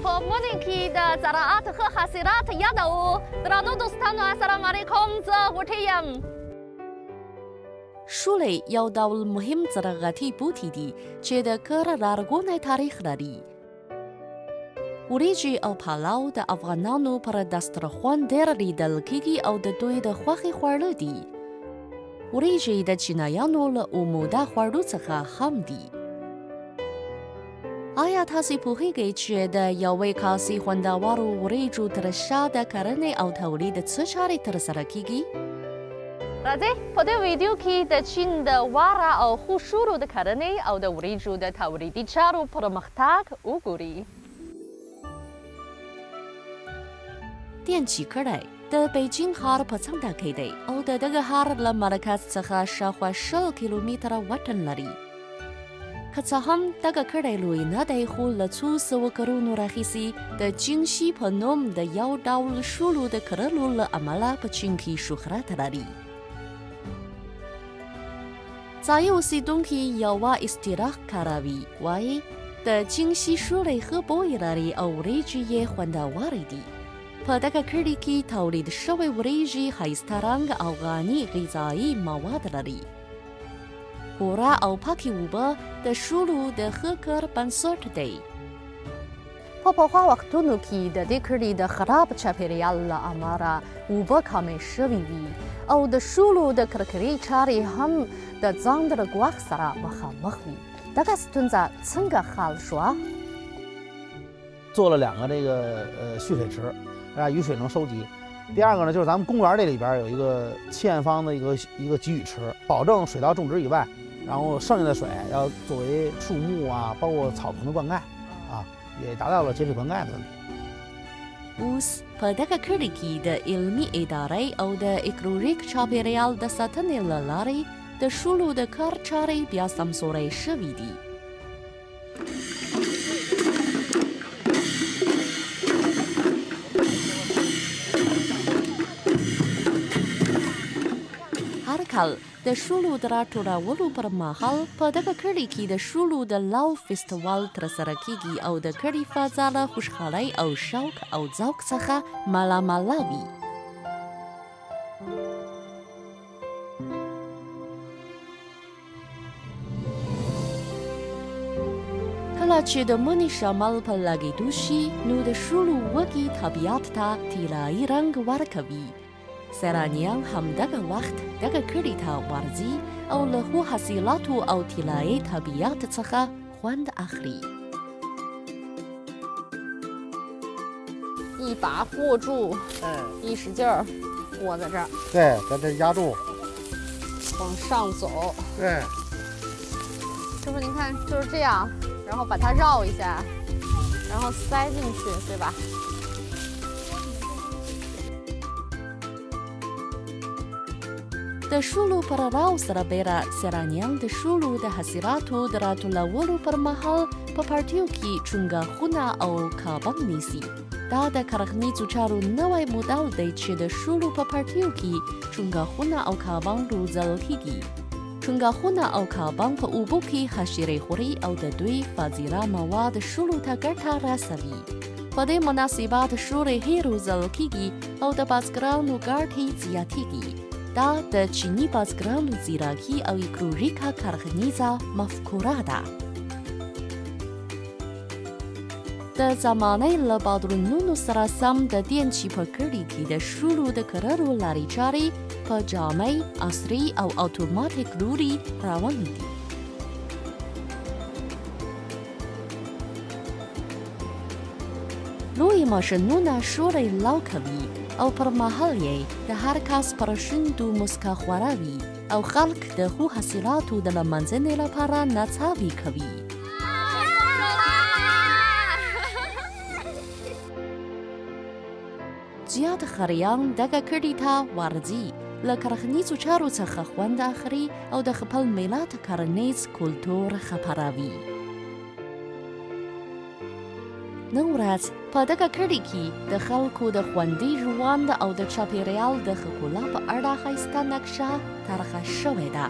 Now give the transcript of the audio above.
په مونږ کې د زراعت ښه حاصلات یادوو. درنو دوستانو السلام علیکم، زه غوټۍ یم. شولې یو ډول مهم زراعتي بوټی دی چې د کار لرغونی تاریخ لري. وریجې او پلاو د افغانانو پر دسترخوان ډېر لیدل کېږي او د دوی د خوښې خواړه دي. وریجې د چینایانو له عموده خوړو څخه هم دي. آیا تاسې پوهیږئ چې د یوې کاسې خوندورو وریجو تر شا د کرنې او تولید څه چارې ترسره کېږي؟ راځئ په دې ویډیو کې د چین د واره او خوشورو د کرنې او د وریجو د تولیدي چارو پرمختګ وګوري. 電氣کړی د بیجینګ ښار په څنډه کې دی او د دغه ښار له مرکز څخه شاوخوا 20 کیلومتره واټن لري. که څه هم دغه کړی لوی نه دی، خو له څو سوه کلونو راهیسې د جینشي په نوم د یو ډول شولو د کرلو له امله په چین کې شهرت لري. ځایي اوسیدونکي یوه اصطلاح کاروي، وایي د جینشي شولې ښه بوی لري او وریجې یې خوندورې دي. په دغه کلي کې تولید شوی وریجې ښایسته رنګ او غني غذایي مواد لري. پوره او پاکې اوبه د شولو د ښه کار بنسټ دی. په پخوا وختونو کې د دې کلي د خراب چاپیریال له امله اوبه کمې شوې وي او د شولو د کرکرې چارې هم د ځان د ګواښ سره مخامخ وي. دغه ستونزه څنګه حل شوه؟ 做了2个这个蓄水池，让雨水能收集。第二个呢，就是咱们公园这里边有一个堑方的一个给雨池，保证水稻种植以外，然后剩下的水要作为树木啊，包括草坪的灌溉，啊，也达到了节水灌溉的问题。 اوس په دغه کلي کې د علمي ادارې او د اکولوژیک چاپیریال د ساتنې له لارې د شولو د کار چارې بیا سمسورې شوي دي. هر کال د شولو د راټولولو پر مهال په دغه کلي کې د شولو د لو فستیوال ترسره کیږي او د کلي فضا له خوشحالۍ او شوق او ذوق څخه مالاماله وي. کله چې د مني شمال په لګېدو شي، نو د شولو وږي طبیعت ته طلایي رنګ ورکوي. سیلانیان هم دغه وخت دغه کلي ته ورځي او له ښو حاصلاتو او طلایي طبیعت څخه خوند اخلي. 一把握住，一使劲儿握在这儿，对，在这压住，往上走。对，师傅您看就是这样，然后把它绕一下，然后塞进去，对吧？ د شولو پر راو سره بیره سیلانیان د شولو د حاصلاتو د راټولولو پر مهال په پارټیو کې چونګښونه او کابان نیسي. دا د کرغنیزو چارو نوی مدل دی چې د شولو په پارټیو کې چونګښونه او کابان روزل کیږي. چونګښونه او کابان په اوبو کې حشرې خوري او د دوی فاضله مواد شولو ته ګټه رسوي. په دې مناسبت شولې ښې روزل کیږي او د بزګرانو ګټې زیاتیږي. دا د چینی بزګرانو زیرکي او اکولوژیکه کرغنیزه مفکوره ده. د زمانې له بدلونونو سره سم د دینچي په کلي کې د شولو د کرلو لارې چارې په جامع، عصري او اتوماتیک لوري روانې دي. لوی ماشینونه شولې لو کوي او پر مهال یې د هر کس پر شونډو مسکا خوره وي او خلک د ښو حاصلاتو د لمانځنې لپاره نڅاوې کوي. زیات خریان دغه کلي ته ورځي، له کرغنیزو چارو څخه خوند اخلي او د خپل ملت کرنیز کلتور خپروي. نن ورځ په دغه کلي کې د خلکو د خوندي ژوند او د چاپیریال د ښکلا په اړه ښایسته نقشه طرحه شوې ده.